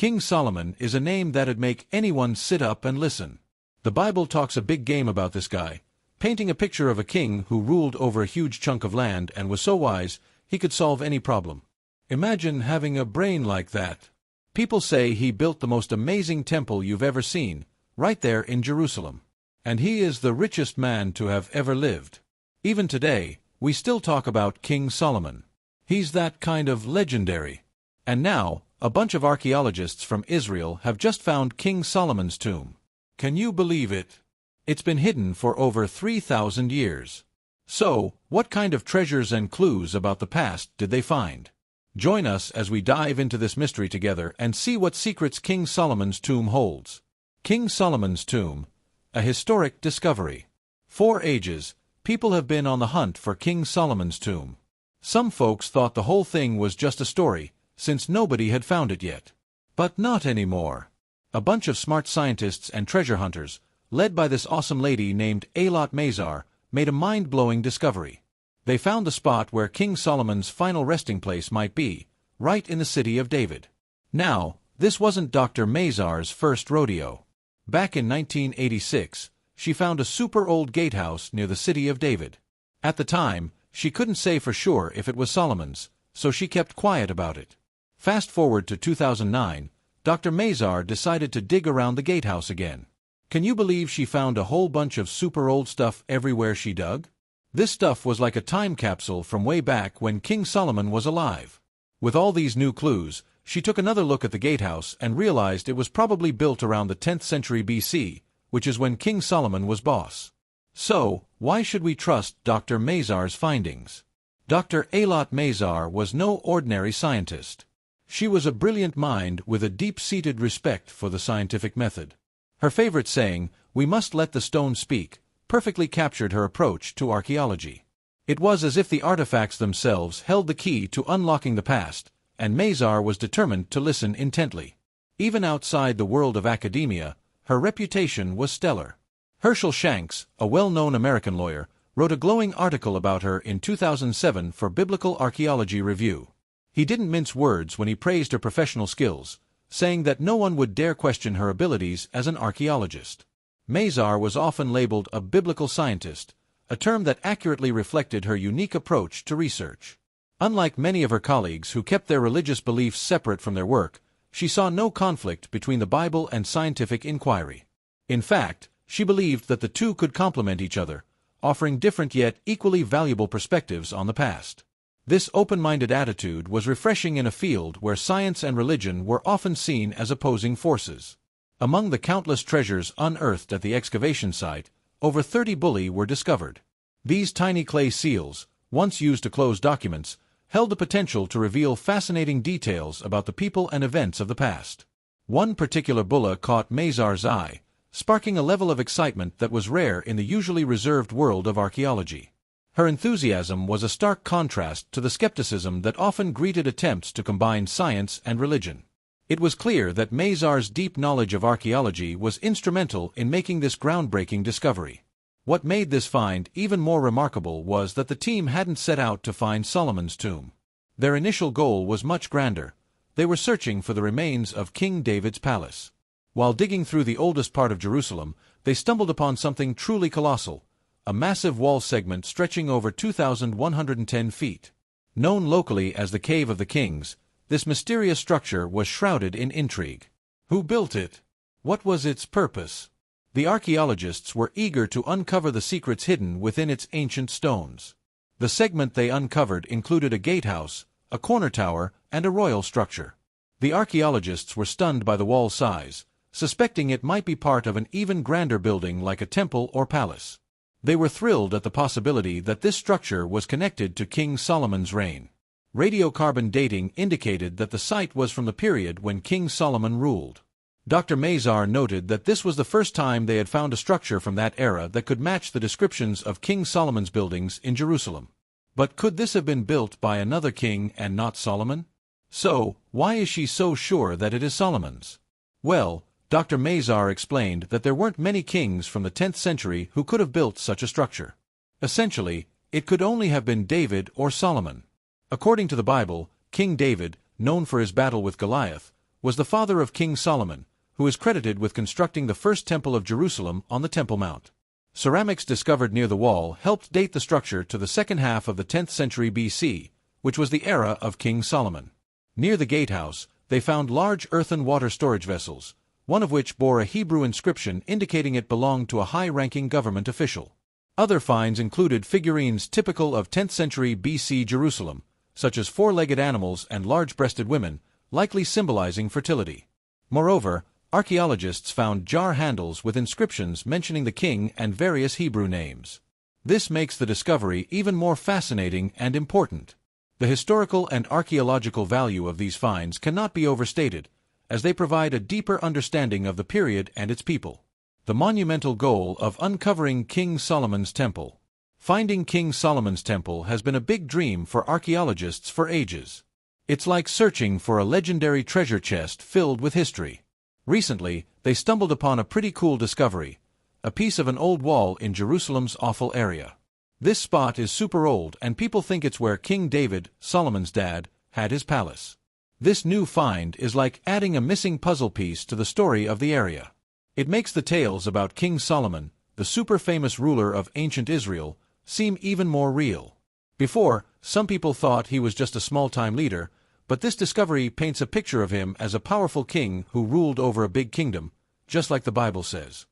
King Solomon is a name that'd make anyone sit up and listen. The Bible talks a big game about this guy, painting a picture of a king who ruled over a huge chunk of land and was so wise he could solve any problem. Imagine having a brain like that. People say he built the most amazing temple you've ever seen, right there in Jerusalem. And he is the richest man to have ever lived. Even today, we still talk about King Solomon. He's that kind of legendary. And now, a bunch of archaeologists from Israel have just found King Solomon's tomb. Can you believe it? It's been hidden for over 3,000 years. So, what kind of treasures and clues about the past did they find? Join us as we dive into this mystery together and see what secrets King Solomon's tomb holds. King Solomon's tomb, a historic discovery. For ages, people have been on the hunt for King Solomon's tomb. Some folks thought the whole thing was just a story, since nobody had found it yet. But not anymore. A bunch of smart scientists and treasure hunters, led by this awesome lady named Eilat Mazar, made a mind-blowing discovery. They found the spot where King Solomon's final resting place might be, right in the city of David. Now, this wasn't Dr. Mazar's first rodeo. Back in 1986, she found a super-old gatehouse near the city of David. At the time, she couldn't say for sure if it was Solomon's, so she kept quiet about it. Fast forward to 2009, Dr. Mazar decided to dig around the gatehouse again. Can you believe she found a whole bunch of super-old stuff everywhere she dug? This stuff was like a time capsule from way back when King Solomon was alive. With all these new clues, she took another look at the gatehouse and realized it was probably built around the 10th century BC, which is when King Solomon was boss. So, why should we trust Dr. Mazar's findings? Dr. Eilat Mazar was no ordinary scientist. She was a brilliant mind with a deep-seated respect for the scientific method. Her favorite saying, "We must let the stone speak," perfectly captured her approach to archaeology. It was as if the artifacts themselves held the key to unlocking the past, and Mazar was determined to listen intently. Even outside the world of academia, her reputation was stellar. Herschel Shanks, a well-known American lawyer, wrote a glowing article about her in 2007 for Biblical Archaeology Review. He didn't mince words when he praised her professional skills, saying that no one would dare question her abilities as an archaeologist. Mazar was often labeled a biblical scientist, a term that accurately reflected her unique approach to research. Unlike many of her colleagues who kept their religious beliefs separate from their work, she saw no conflict between the Bible and scientific inquiry. In fact, she believed that the two could complement each other, offering different yet equally valuable perspectives on the past. This open-minded attitude was refreshing in a field where science and religion were often seen as opposing forces. Among the countless treasures unearthed at the excavation site, over 30 bulli were discovered. These tiny clay seals, once used to close documents, held the potential to reveal fascinating details about the people and events of the past. One particular bulla caught Mazar's eye, sparking a level of excitement that was rare in the usually reserved world of archaeology. Her enthusiasm was a stark contrast to the skepticism that often greeted attempts to combine science and religion. It was clear that Mazar's deep knowledge of archaeology was instrumental in making this groundbreaking discovery. What made this find even more remarkable was that the team hadn't set out to find Solomon's tomb. Their initial goal was much grander. They were searching for the remains of King David's palace. While digging through the oldest part of Jerusalem, they stumbled upon something truly colossal, a massive wall segment stretching over 2,110 feet. Known locally as the Cave of the Kings, this mysterious structure was shrouded in intrigue. Who built it? What was its purpose? The archaeologists were eager to uncover the secrets hidden within its ancient stones. The segment they uncovered included a gatehouse, a corner tower, and a royal structure. The archaeologists were stunned by the wall's size, suspecting it might be part of an even grander building like a temple or palace. They were thrilled at the possibility that this structure was connected to King Solomon's reign. Radiocarbon dating indicated that the site was from the period when King Solomon ruled. Dr. Mazar noted that this was the first time they had found a structure from that era that could match the descriptions of King Solomon's buildings in Jerusalem. But could this have been built by another king and not Solomon? So, why is she so sure that it is Solomon's? Well, Dr. Mazar explained that there weren't many kings from the 10th century who could have built such a structure. Essentially, it could only have been David or Solomon. According to the Bible, King David, known for his battle with Goliath, was the father of King Solomon, who is credited with constructing the first temple of Jerusalem on the Temple Mount. Ceramics discovered near the wall helped date the structure to the second half of the 10th century BC, which was the era of King Solomon. Near the gatehouse, they found large earthen water storage vessels, one of which bore a Hebrew inscription indicating it belonged to a high-ranking government official. Other finds included figurines typical of 10th century BC Jerusalem, such as four-legged animals and large-breasted women, likely symbolizing fertility. Moreover, archaeologists found jar handles with inscriptions mentioning the king and various Hebrew names. This makes the discovery even more fascinating and important. The historical and archaeological value of these finds cannot be overstated, as they provide a deeper understanding of the period and its people. The monumental goal of uncovering King Solomon's Temple. Finding King Solomon's Temple has been a big dream for archaeologists for ages. It's like searching for a legendary treasure chest filled with history. Recently, they stumbled upon a pretty cool discovery, a piece of an old wall in Jerusalem's Ophel area. This spot is super old and people think it's where King David, Solomon's dad, had his palace. This new find is like adding a missing puzzle piece to the story of the area. It makes the tales about King Solomon, the super famous ruler of ancient Israel, seem even more real. Before, some people thought he was just a small-time leader, but this discovery paints a picture of him as a powerful king who ruled over a big kingdom, just like the Bible says.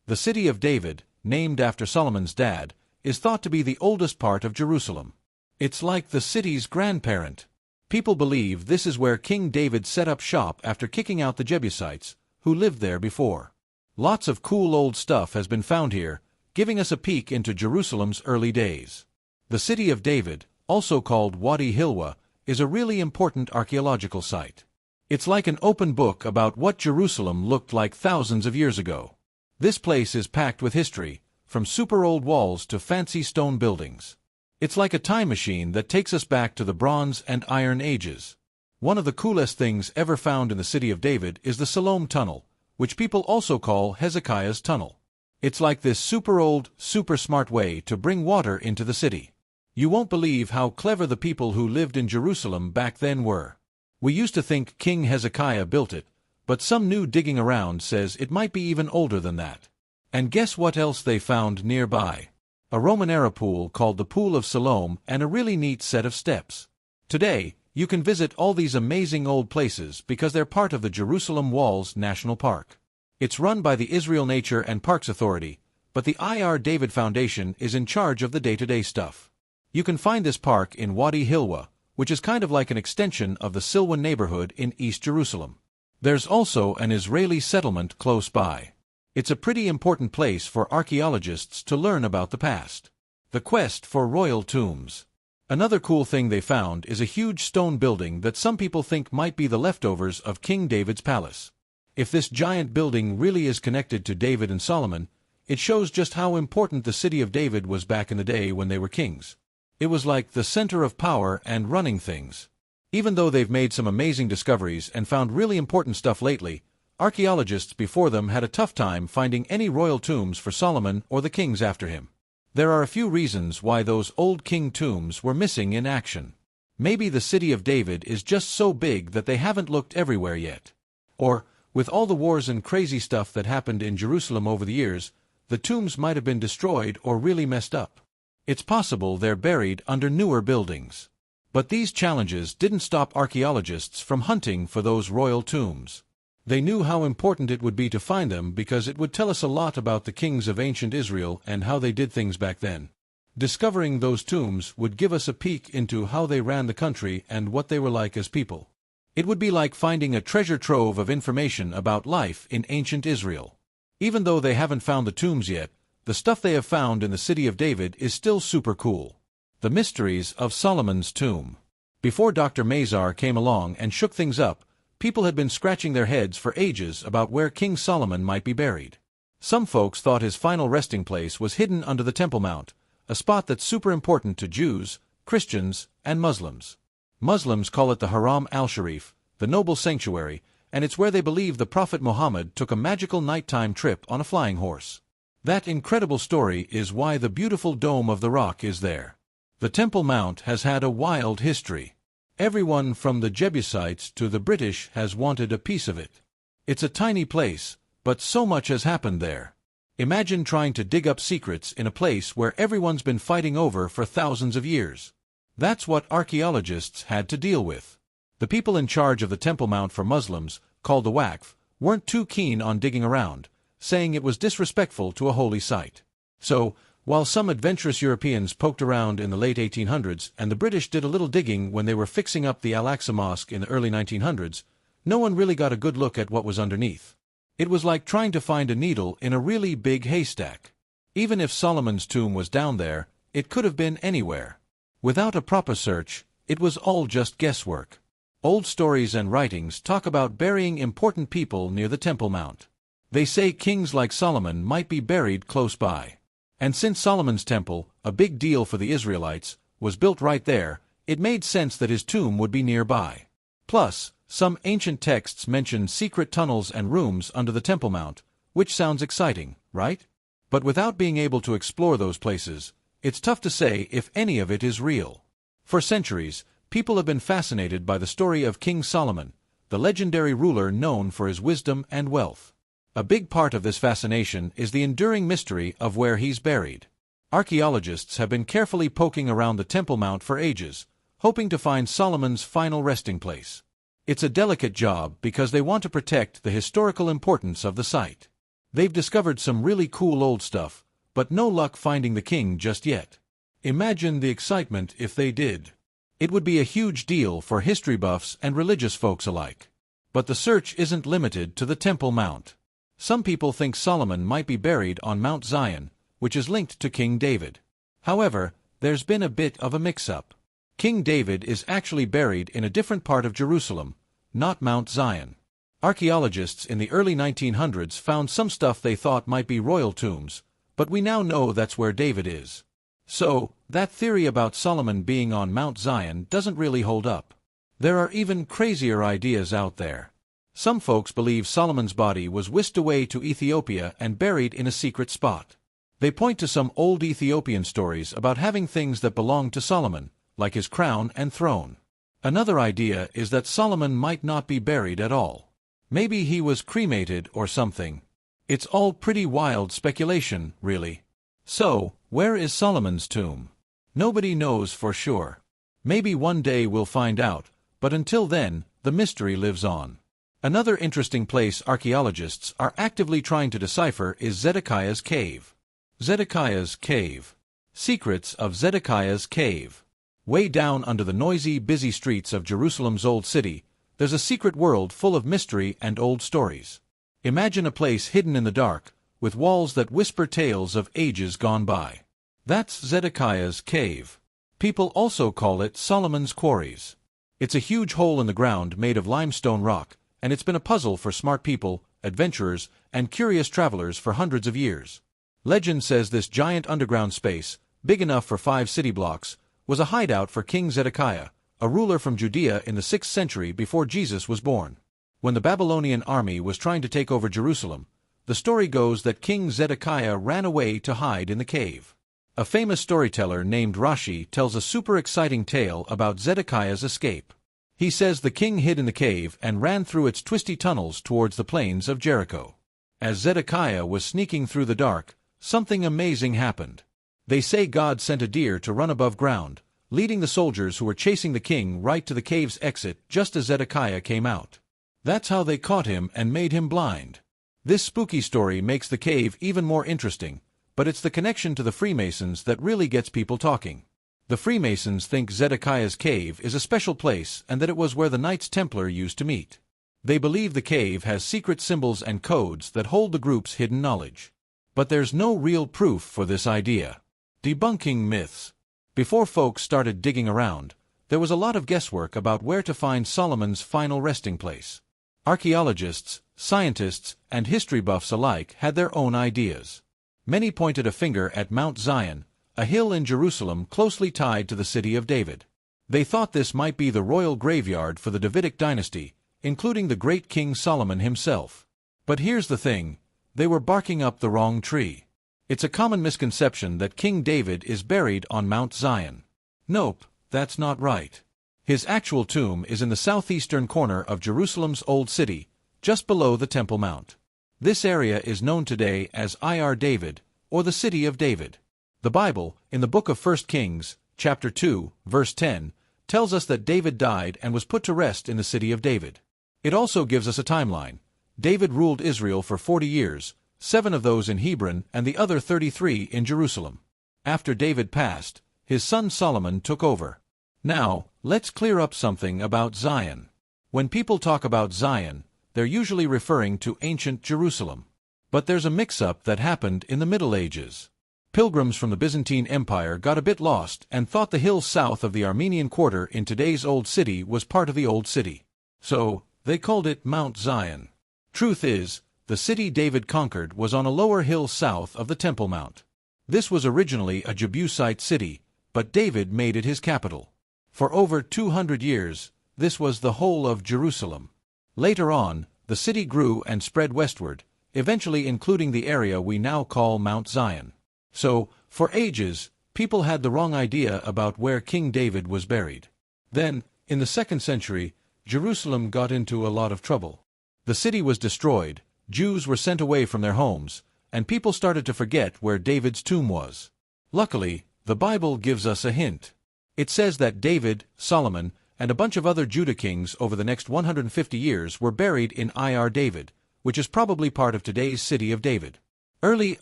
The city of David, named after Solomon's dad, is thought to be the oldest part of Jerusalem. It's like the city's grandparent. People believe this is where King David set up shop after kicking out the Jebusites, who lived there before. Lots of cool old stuff has been found here, giving us a peek into Jerusalem's early days. The city of David, also called Wadi Hilwa, is a really important archaeological site. It's like an open book about what Jerusalem looked like thousands of years ago. This place is packed with history, from super old walls to fancy stone buildings. It's like a time machine that takes us back to the Bronze and Iron Ages. One of the coolest things ever found in the city of David is the Solomon Tunnel, which people also call Hezekiah's Tunnel. It's like this super old, super smart way to bring water into the city. You won't believe how clever the people who lived in Jerusalem back then were. We used to think King Hezekiah built it, but some new digging around says it might be even older than that. And guess what else they found nearby? A Roman-era pool called the Pool of Solomon and a really neat set of steps. Today, you can visit all these amazing old places because they're part of the Jerusalem Walls National Park. It's run by the Israel Nature and Parks Authority, but the Ir David Foundation is in charge of the day-to-day stuff. You can find this park in Wadi Hilwa, which is kind of like an extension of the Silwan neighborhood in East Jerusalem. There's also an Israeli settlement close by. It's a pretty important place for archaeologists to learn about the past. The quest for royal tombs. Another cool thing they found is a huge stone building that some people think might be the leftovers of King David's palace. If this giant building really is connected to David and Solomon, it shows just how important the city of David was back in the day when they were kings. It was like the center of power and running things. Even though they've made some amazing discoveries and found really important stuff lately, archaeologists before them had a tough time finding any royal tombs for Solomon or the kings after him. There are a few reasons why those old king tombs were missing in action. Maybe the city of David is just so big that they haven't looked everywhere yet. Or, with all the wars and crazy stuff that happened in Jerusalem over the years, the tombs might have been destroyed or really messed up. It's possible they're buried under newer buildings. But these challenges didn't stop archaeologists from hunting for those royal tombs. They knew how important it would be to find them because it would tell us a lot about the kings of ancient Israel and how they did things back then. Discovering those tombs would give us a peek into how they ran the country and what they were like as people. It would be like finding a treasure trove of information about life in ancient Israel. Even though they haven't found the tombs yet, the stuff they have found in the city of David is still super cool. The mysteries of Solomon's tomb. Before Dr. Mazar came along and shook things up, people had been scratching their heads for ages about where King Solomon might be buried. Some folks thought his final resting place was hidden under the Temple Mount, a spot that's super important to Jews, Christians, and Muslims. Muslims call it the Haram al-Sharif, the noble sanctuary, and it's where they believe the Prophet Muhammad took a magical nighttime trip on a flying horse. That incredible story is why the beautiful Dome of the Rock is there. The Temple Mount has had a wild history. Everyone from the Jebusites to the British has wanted a piece of it. It's a tiny place, but so much has happened there. Imagine trying to dig up secrets in a place where everyone's been fighting over for thousands of years. That's what archaeologists had to deal with. The people in charge of the Temple Mount for Muslims, called the Waqf, weren't too keen on digging around, saying it was disrespectful to a holy site. So, while some adventurous Europeans poked around in the late 1800s and the British did a little digging when they were fixing up the Al-Aqsa Mosque in the early 1900s, no one really got a good look at what was underneath. It was like trying to find a needle in a really big haystack. Even if Solomon's tomb was down there, it could have been anywhere. Without a proper search, it was all just guesswork. Old stories and writings talk about burying important people near the Temple Mount. They say kings like Solomon might be buried close by. And since Solomon's temple, a big deal for the Israelites, was built right there, it made sense that his tomb would be nearby. Plus, some ancient texts mention secret tunnels and rooms under the Temple Mount, which sounds exciting, right? But without being able to explore those places, it's tough to say if any of it is real. For centuries, people have been fascinated by the story of King Solomon, the legendary ruler known for his wisdom and wealth. A big part of this fascination is the enduring mystery of where he's buried. Archaeologists have been carefully poking around the Temple Mount for ages, hoping to find Solomon's final resting place. It's a delicate job because they want to protect the historical importance of the site. They've discovered some really cool old stuff, but no luck finding the king just yet. Imagine the excitement if they did. It would be a huge deal for history buffs and religious folks alike. But the search isn't limited to the Temple Mount. Some people think Solomon might be buried on Mount Zion, which is linked to King David. However, there's been a bit of a mix-up. King David is actually buried in a different part of Jerusalem, not Mount Zion. Archaeologists in the early 1900s found some stuff they thought might be royal tombs, but we now know that's where David is. So, that theory about Solomon being on Mount Zion doesn't really hold up. There are even crazier ideas out there. Some folks believe Solomon's body was whisked away to Ethiopia and buried in a secret spot. They point to some old Ethiopian stories about having things that belonged to Solomon, like his crown and throne. Another idea is that Solomon might not be buried at all. Maybe he was cremated or something. It's all pretty wild speculation, really. So, where is Solomon's tomb? Nobody knows for sure. Maybe one day we'll find out, but until then, the mystery lives on. Another interesting place archaeologists are actively trying to decipher is Zedekiah's Cave. Zedekiah's Cave. Secrets of Zedekiah's Cave. Way down under the noisy, busy streets of Jerusalem's old city, there's a secret world full of mystery and old stories. Imagine a place hidden in the dark, with walls that whisper tales of ages gone by. That's Zedekiah's Cave. People also call it Solomon's Quarries. It's a huge hole in the ground made of limestone rock, and it's been a puzzle for smart people, adventurers, and curious travelers for hundreds of years. Legend says this giant underground space, big enough for 5 city blocks, was a hideout for King Zedekiah, a ruler from Judea in the 6th century before Jesus was born. When the Babylonian army was trying to take over Jerusalem, the story goes that King Zedekiah ran away to hide in the cave. A famous storyteller named Rashi tells a super exciting tale about Zedekiah's escape. He says the king hid in the cave and ran through its twisty tunnels towards the plains of Jericho. As Zedekiah was sneaking through the dark, something amazing happened. They say God sent a deer to run above ground, leading the soldiers who were chasing the king right to the cave's exit just as Zedekiah came out. That's how they caught him and made him blind. This spooky story makes the cave even more interesting, but it's the connection to the Freemasons that really gets people talking. The Freemasons think Zedekiah's Cave is a special place and that it was where the Knights Templar used to meet. They believe the cave has secret symbols and codes that hold the group's hidden knowledge. But there's no real proof for this idea. Debunking myths. Before folks started digging around, there was a lot of guesswork about where to find Solomon's final resting place. Archaeologists, scientists, and history buffs alike had their own ideas. Many pointed a finger at Mount Zion, a hill in Jerusalem closely tied to the city of David. They thought this might be the royal graveyard for the Davidic dynasty, including the great King Solomon himself. But here's the thing, they were barking up the wrong tree. It's a common misconception that King David is buried on Mount Zion. Nope, that's not right. His actual tomb is in the southeastern corner of Jerusalem's Old City, just below the Temple Mount. This area is known today as Ir David, or the City of David. The Bible, in the book of 1 Kings, chapter 2, verse 10, tells us that David died and was put to rest in the City of David. It also gives us a timeline. David ruled Israel for 40 years, 7 of those in Hebron and the other 33 in Jerusalem. After David passed, his son Solomon took over. Now, let's clear up something about Zion. When people talk about Zion, they're usually referring to ancient Jerusalem. But there's a mix-up that happened in the Middle Ages. Pilgrims from the Byzantine Empire got a bit lost and thought the hills south of the Armenian Quarter in today's Old City was part of the Old City. So, they called it Mount Zion. Truth is, the city David conquered was on a lower hill south of the Temple Mount. This was originally a Jebusite city, but David made it his capital. For over 200 years, this was the whole of Jerusalem. Later on, the city grew and spread westward, eventually including the area we now call Mount Zion. So, for ages, people had the wrong idea about where King David was buried. Then, in the 2nd century, Jerusalem got into a lot of trouble. The city was destroyed, Jews were sent away from their homes, and people started to forget where David's tomb was. Luckily, the Bible gives us a hint. It says that David, Solomon, and a bunch of other Judah kings over the next 150 years were buried in Ir David, which is probably part of today's City of David. Early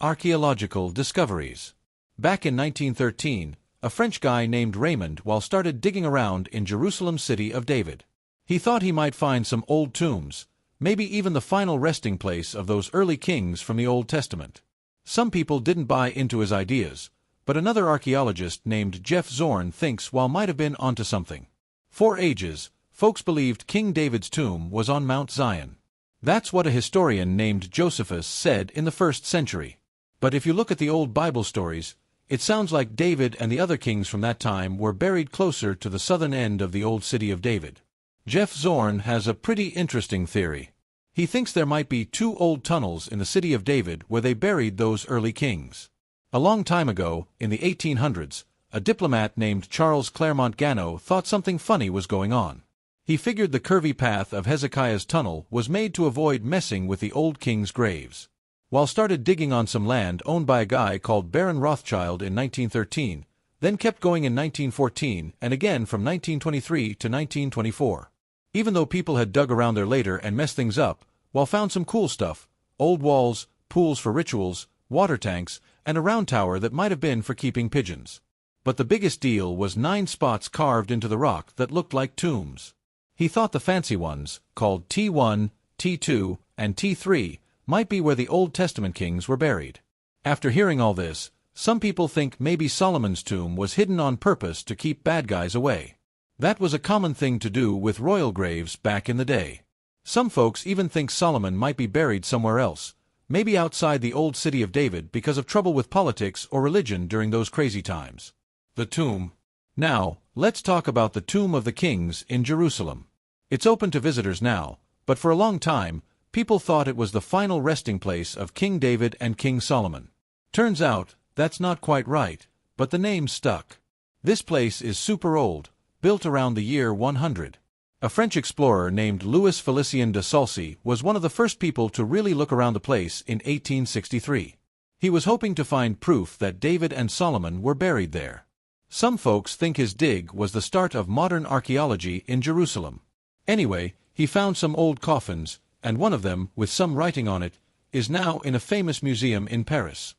archaeological discoveries. Back in 1913, a French guy named Raymond started digging around in Jerusalem's City of David. He thought he might find some old tombs, maybe even the final resting place of those early kings from the Old Testament. Some people didn't buy into his ideas, but another archaeologist named Jeff Zorn thinks might have been onto something. For ages, folks believed King David's tomb was on Mount Zion. That's what a historian named Josephus said in the 1st century. But if you look at the old Bible stories, it sounds like David and the other kings from that time were buried closer to the southern end of the old City of David. Jeff Zorn has a pretty interesting theory. He thinks there might be 2 old tunnels in the City of David where they buried those early kings. A long time ago, in the 1800s, a diplomat named Charles Claremont Gano thought something funny was going on. He figured the curvy path of Hezekiah's tunnel was made to avoid messing with the old king's graves. While started digging on some land owned by a guy called Baron Rothschild in 1913, then kept going in 1914 and again from 1923 to 1924. Even though people had dug around there later and messed things up, found some cool stuff, old walls, pools for rituals, water tanks, and a round tower that might have been for keeping pigeons. But the biggest deal was 9 spots carved into the rock that looked like tombs. He thought the fancy ones, called T1, T2, and T3, might be where the Old Testament kings were buried. After hearing all this, some people think maybe Solomon's tomb was hidden on purpose to keep bad guys away. That was a common thing to do with royal graves back in the day. Some folks even think Solomon might be buried somewhere else, maybe outside the old City of David because of trouble with politics or religion during those crazy times. The tomb. Now, let's talk about the Tomb of the Kings in Jerusalem. It's open to visitors now, but for a long time, people thought it was the final resting place of King David and King Solomon. Turns out, that's not quite right, but the name stuck. This place is super old, built around the year 100. A French explorer named Louis Félicien de Saulcy was one of the first people to really look around the place in 1863. He was hoping to find proof that David and Solomon were buried there. Some folks think his dig was the start of modern archaeology in Jerusalem. Anyway, he found some old coffins, and one of them, with some writing on it, is now in a famous museum in Paris.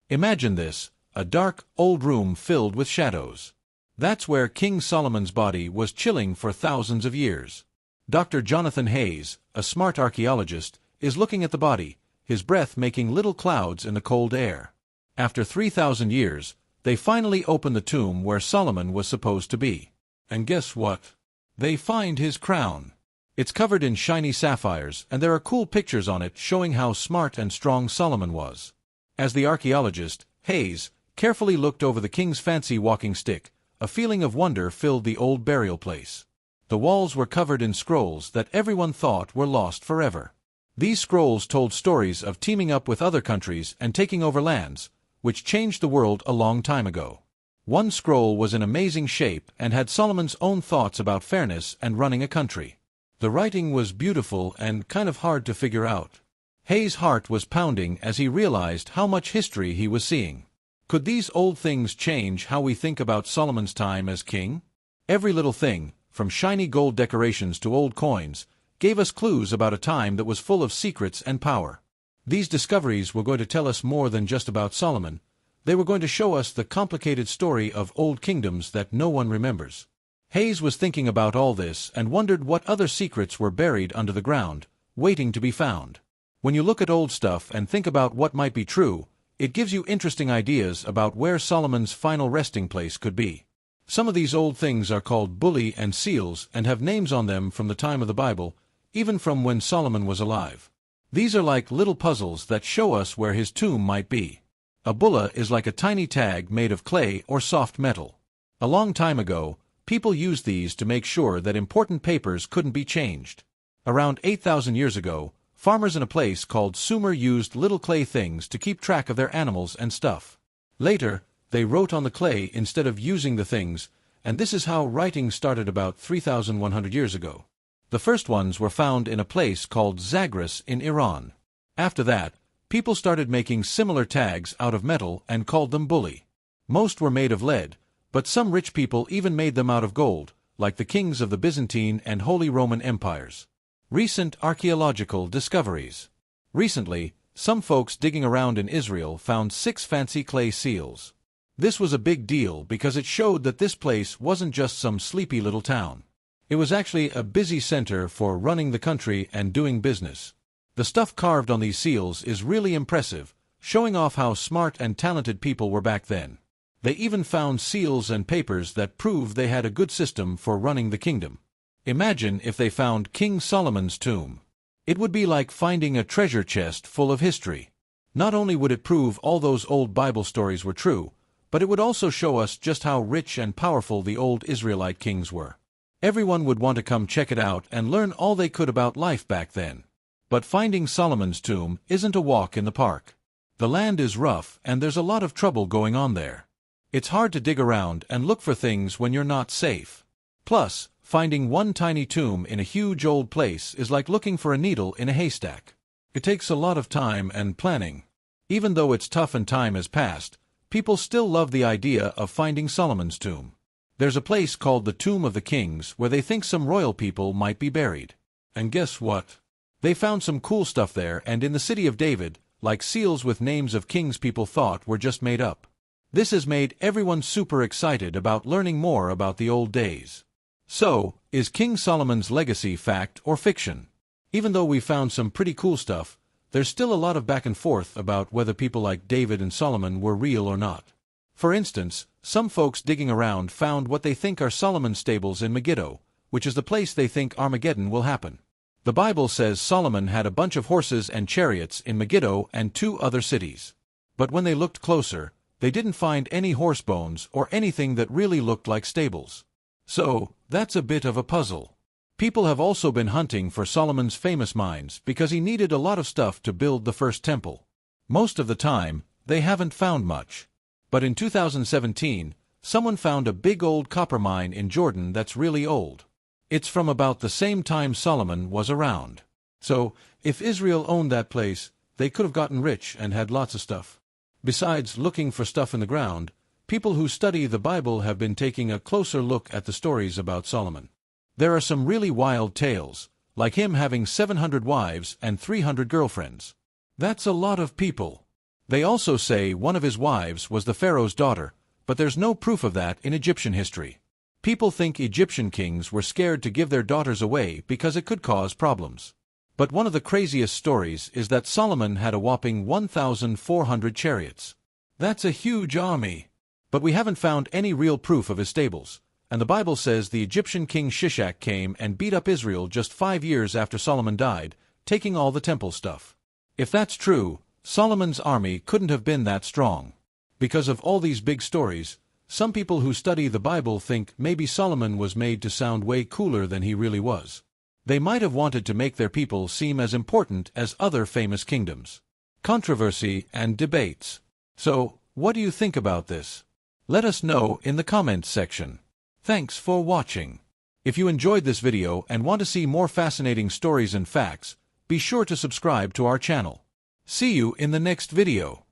Imagine this, a dark, old room filled with shadows. That's where King Solomon's body was chilling for thousands of years. Dr. Jonathan Hayes, a smart archaeologist, is looking at the body, his breath making little clouds in the cold air. After 3,000 years, they finally open the tomb where Solomon was supposed to be. And guess what? They find his crown. It's covered in shiny sapphires, and there are cool pictures on it showing how smart and strong Solomon was. As the archaeologist, Hayes, carefully looked over the king's fancy walking stick, a feeling of wonder filled the old burial place. The walls were covered in scrolls that everyone thought were lost forever. These scrolls told stories of teaming up with other countries and taking over lands, which changed the world a long time ago. One scroll was in amazing shape and had Solomon's own thoughts about fairness and running a country. The writing was beautiful and kind of hard to figure out. Hayes' heart was pounding as he realized how much history he was seeing. Could these old things change how we think about Solomon's time as king? Every little thing, from shiny gold decorations to old coins, gave us clues about a time that was full of secrets and power. These discoveries were going to tell us more than just about Solomon. They were going to show us the complicated story of old kingdoms that no one remembers. Hayes was thinking about all this and wondered what other secrets were buried under the ground, waiting to be found. When you look at old stuff and think about what might be true, it gives you interesting ideas about where Solomon's final resting place could be. Some of these old things are called bulli and seals and have names on them from the time of the Bible, even from when Solomon was alive. These are like little puzzles that show us where his tomb might be. A bulla is like a tiny tag made of clay or soft metal. A long time ago, people used these to make sure that important papers couldn't be changed. Around 8,000 years ago, farmers in a place called Sumer used little clay things to keep track of their animals and stuff. Later, they wrote on the clay instead of using the things, and this is how writing started about 3,100 years ago. The first ones were found in a place called Zagros in Iran. After that, people started making similar tags out of metal and called them bulli. Most were made of lead, but some rich people even made them out of gold, like the kings of the Byzantine and Holy Roman Empires. Recent archaeological discoveries. Recently, some folks digging around in Israel found 6 fancy clay seals. This was a big deal because it showed that this place wasn't just some sleepy little town. It was actually a busy center for running the country and doing business. The stuff carved on these seals is really impressive, showing off how smart and talented people were back then. They even found seals and papers that proved they had a good system for running the kingdom. Imagine if they found King Solomon's tomb. It would be like finding a treasure chest full of history. Not only would it prove all those old Bible stories were true, but it would also show us just how rich and powerful the old Israelite kings were. Everyone would want to come check it out and learn all they could about life back then. But finding Solomon's tomb isn't a walk in the park. The land is rough and there's a lot of trouble going on there. It's hard to dig around and look for things when you're not safe. Plus, finding one tiny tomb in a huge old place is like looking for a needle in a haystack. It takes a lot of time and planning. Even though it's tough and time has passed, people still love the idea of finding Solomon's tomb. There's a place called the Tomb of the Kings where they think some royal people might be buried. And guess what? They found some cool stuff there and in the city of David, like seals with names of kings people thought were just made up. This has made everyone super excited about learning more about the old days. So, is King Solomon's legacy fact or fiction? Even though we found some pretty cool stuff, there's still a lot of back and forth about whether people like David and Solomon were real or not. For instance, some folks digging around found what they think are Solomon's stables in Megiddo, which is the place they think Armageddon will happen. The Bible says Solomon had a bunch of horses and chariots in Megiddo and 2 other cities. But when they looked closer, they didn't find any horse bones or anything that really looked like stables. So, that's a bit of a puzzle. People have also been hunting for Solomon's famous mines because he needed a lot of stuff to build the first temple. Most of the time, they haven't found much. But in 2017, someone found a big old copper mine in Jordan that's really old. It's from about the same time Solomon was around. So, if Israel owned that place, they could have gotten rich and had lots of stuff. Besides looking for stuff in the ground, people who study the Bible have been taking a closer look at the stories about Solomon. There are some really wild tales, like him having 700 wives and 300 girlfriends. That's a lot of people. They also say one of his wives was the Pharaoh's daughter, but there's no proof of that in Egyptian history. People think Egyptian kings were scared to give their daughters away because it could cause problems. But one of the craziest stories is that Solomon had a whopping 1,400 chariots. That's a huge army. But we haven't found any real proof of his stables, and the Bible says the Egyptian king Shishak came and beat up Israel just 5 years after Solomon died, taking all the temple stuff. If that's true, Solomon's army couldn't have been that strong. Because of all these big stories, some people who study the Bible think maybe Solomon was made to sound way cooler than he really was. They might have wanted to make their people seem as important as other famous kingdoms. Controversy and debates. So, what do you think about this? Let us know in the comments section. Thanks for watching. If you enjoyed this video and want to see more fascinating stories and facts, be sure to subscribe to our channel. See you in the next video.